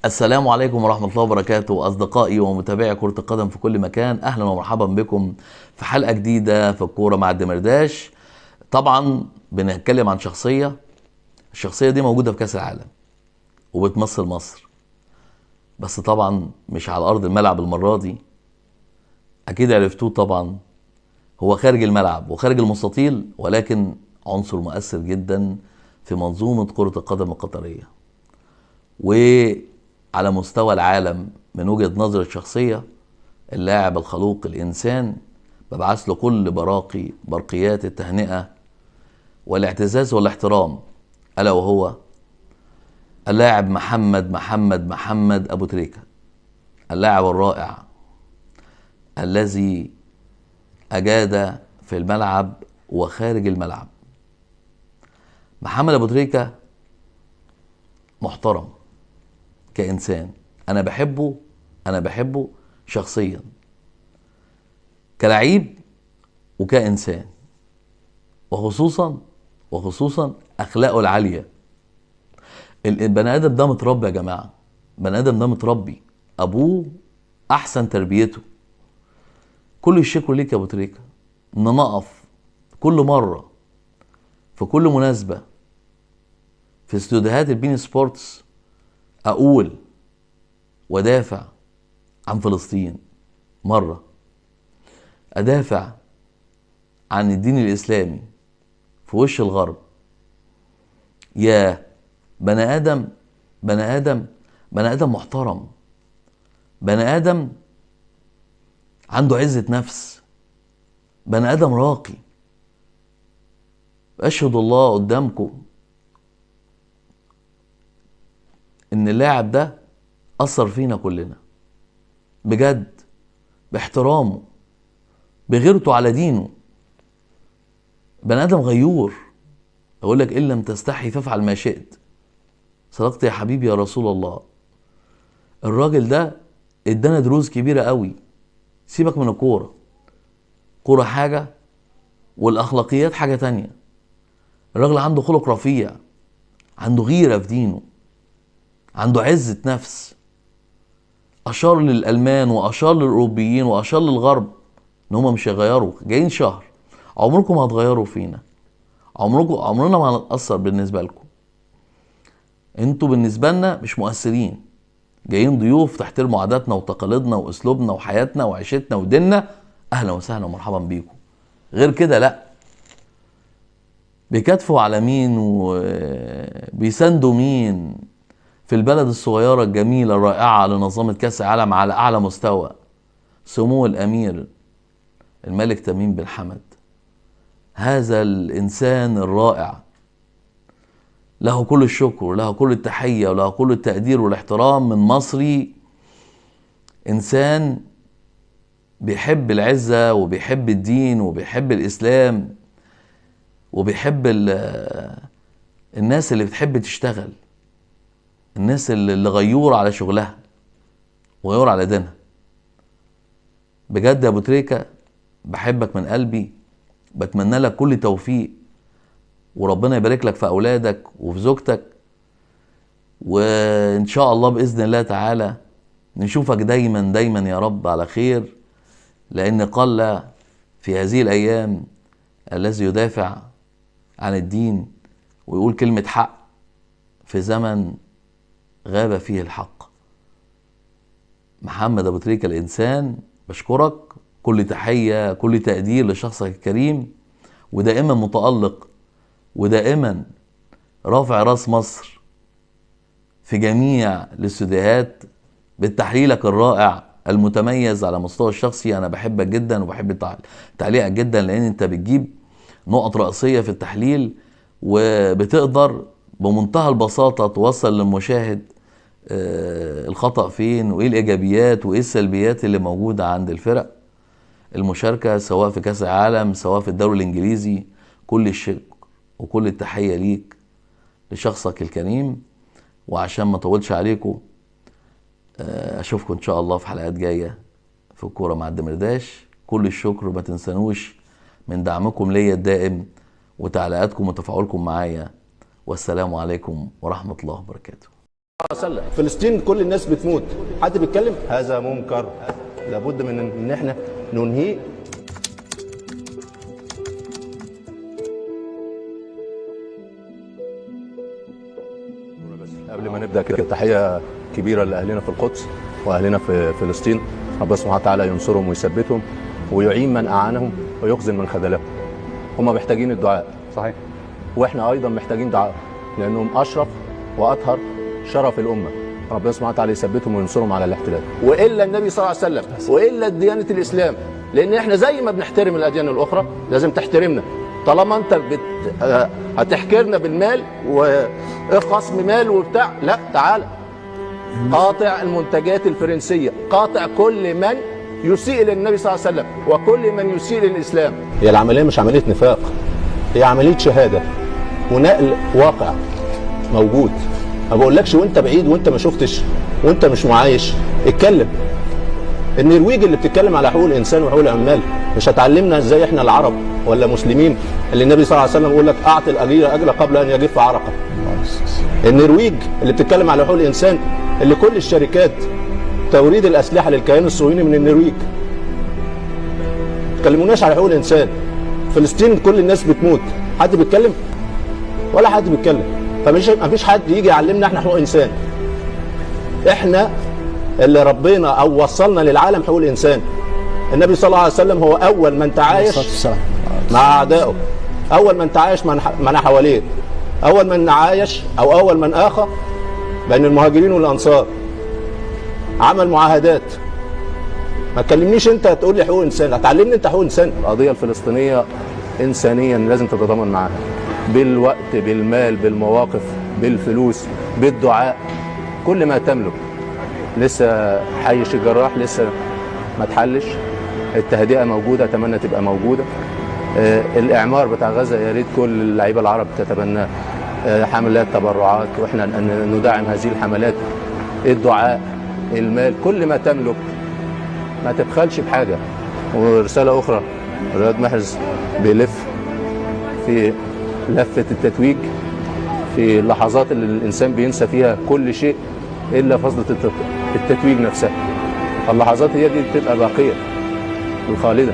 السلام عليكم ورحمة الله وبركاته أصدقائي ومتابعي كرة القدم في كل مكان. أهلا ومرحبا بكم في حلقة جديدة في الكورة مع الدمرداش. طبعا بنتكلم عن الشخصية دي موجودة في كأس العالم وبتمثل مصر، بس طبعا مش على أرض الملعب المرة دي. أكيد عرفتوه طبعا، هو خارج الملعب وخارج المستطيل، ولكن عنصر مؤثر جدا في منظومة كرة القدم القطرية وعلى مستوى العالم. من وجهة نظر الشخصية، اللاعب الخلوق الإنسان، ببعث له كل برقيات التهنئة والاعتزاز والاحترام، ألا وهو اللاعب محمد أبو تريكة، اللاعب الرائع الذي أجاد في الملعب وخارج الملعب. محمد أبو تريكة محترم كإنسان، أنا بحبه شخصيا كلاعب وكإنسان، وخصوصا أخلاقه العالية. البني آدم ده متربي يا جماعة، البني آدم ده متربي، أبوه أحسن تربيته. كل الشكر ليك يا أبو تريكة، إن نقف كل مرة في كل مناسبة في استوديوهات البين سبورتس أقول ودافع عن فلسطين، مرة أدافع عن الدين الإسلامي في وش الغرب. يا بني آدم بني آدم بني آدم محترم، بني آدم عنده عزة نفس، بني آدم راقي. أشهد الله قدامكم إن اللاعب ده أثر فينا كلنا بجد، باحترامه، بغيرته على دينه. بني آدم غيور، أقول لك إن لم تستحي فافعل ما شئت. صدقت يا حبيبي يا رسول الله. الراجل ده ادانا دروس كبيرة قوي. سيبك من الكورة، كورة حاجة والأخلاقيات حاجة تانية. الراجل عنده خلق رفيع، عنده غيرة في دينه، عنده عزة نفس. أشار للألمان وأشار للأوروبيين وأشار للغرب إن هم مش هيغيروا، جايين شهر، عمركم ما هتغيروا فينا، عمرنا ما هنتأثر بالنسبة لكم. انتوا بالنسبة لنا مش مؤثرين، جايين ضيوف تحترموا عاداتنا وتقاليدنا وأسلوبنا وحياتنا وعيشتنا وديننا. أهلا وسهلا ومرحبا بيكم. غير كده لأ، بيكتفوا على مين وبيساندوا مين في البلد الصغيرة الجميلة الرائعة لنظام كأس العالم على أعلى مستوى. سمو الأمير الملك تميم بن حمد، هذا الإنسان الرائع، له كل الشكر، له كل التحية، وله كل التقدير والاحترام من مصري. إنسان بيحب العزة وبيحب الدين وبيحب الإسلام وبيحب الناس اللي بتحب تشتغل، الناس اللي غيور على شغلها وغيور على دينها. بجد يا ابو تريكة بحبك من قلبي، بتمنى لك كل توفيق، وربنا يبارك لك في اولادك وفي زوجتك، وان شاء الله باذن الله تعالى نشوفك دايما يا رب على خير. لان قل في هذه الايام الذي يدافع عن الدين ويقول كلمة حق في زمن غاب فيه الحق. محمد ابو تريكة الانسان، بشكرك، كل تحية كل تقدير لشخصك الكريم، ودائما متألق ودائما رافع راس مصر في جميع الاستوديوهات بتحليلك الرائع المتميز. على مستوى الشخصي انا بحبك جدا وبحب تعليقك جدا، لان انت بتجيب نقط رئيسية في التحليل وبتقدر بمنتهى البساطة توصل للمشاهد الخطأ فين وايه الايجابيات وايه السلبيات اللي موجودة عند الفرق المشاركة، سواء في كأس العالم سواء في الدوري الانجليزي. كل الشكر وكل التحية ليك لشخصك الكريم. وعشان ما اطولش عليكم، اشوفكم ان شاء الله في حلقات جاية في الكورة مع الدمرداش. كل الشكر، ما تنسانوش من دعمكم ليا الدائم وتعليقاتكم وتفاعلكم معايا. والسلام عليكم ورحمة الله وبركاته. عليه وسلم. فلسطين كل الناس بتموت، حد بيتكلم؟ هذا منكر لابد من ان احنا ننهيه. قبل ما نبدا كده، تحيه كبيره لاهلنا في القدس واهلنا في فلسطين. ربنا سبحانه وتعالى ينصرهم ويثبتهم ويعين من اعانهم ويخزن من خذلهم. هم محتاجين الدعاء، صحيح، واحنا ايضا محتاجين دعاء، لانهم اشرف واطهر شرف الامه. ربنا سبحانه وتعالى يثبتهم وينصرهم على الاحتلال، والا النبي صلى الله عليه وسلم، والا ديانه الاسلام. لان احنا زي ما بنحترم الاديان الاخرى لازم تحترمنا. طالما انت هتحكرنا بالمال وخصم مال وبتاع، لا، تعالى قاطع المنتجات الفرنسيه، قاطع كل من يسيء للنبي صلى الله عليه وسلم وكل من يسيء للاسلام. هي العمليه مش عمليه نفاق، هي عمليه شهاده ونقل واقع موجود. ما بقولكش وانت بعيد وانت ما شفتش وانت مش معايش، اتكلم. النرويج اللي بتتكلم على حقوق الانسان وحقوق العمال مش هتعلمنا ازاي احنا العرب ولا مسلمين اللي النبي صلى الله عليه وسلم يقول لك اعطي الاجير اجره قبل ان يجف عرقه. النرويج اللي بتتكلم على حقوق الانسان اللي كل الشركات توريد الاسلحه للكيان الصهيوني من النرويج. ما تكلموناش على حقوق الانسان. فلسطين كل الناس بتموت، حد بيتكلم؟ ولا حد بيتكلم. فمفيش حد يجي يعلمنا احنا حقوق انسان. احنا اللي ربنا او وصلنا للعالم حقوق الانسان. النبي صلى الله عليه وسلم هو اول من تعايش مع اعدائه، اول من تعايش من حواليه، اول من عايش او اول من اخى بين المهاجرين والانصار، عمل معاهدات. ما تكلمنيش انت تقول لي حقوق انسان، هتعلمني انت حقوق انسان. القضيه الفلسطينيه انسانيا لازم تتضامن معاها بالوقت، بالمال، بالمواقف، بالفلوس، بالدعاء، كل ما تملك. لسه حي الشيخ جراح لسه ما اتحلش، التهدئه موجوده، اتمنى تبقى موجوده. الاعمار بتاع غزه يا ريت كل اللعيبه العرب تتبناه. حملات تبرعات، واحنا ندعم هذه الحملات. الدعاء، المال، كل ما تملك، ما تبخلش بحاجه. ورساله اخرى، رياض محرز بيلف في لفه التتويج في اللحظات اللي الانسان بينسى فيها كل شيء الا فضله التتويج نفسها. اللحظات هي دي بتبقى باقيه الخالده.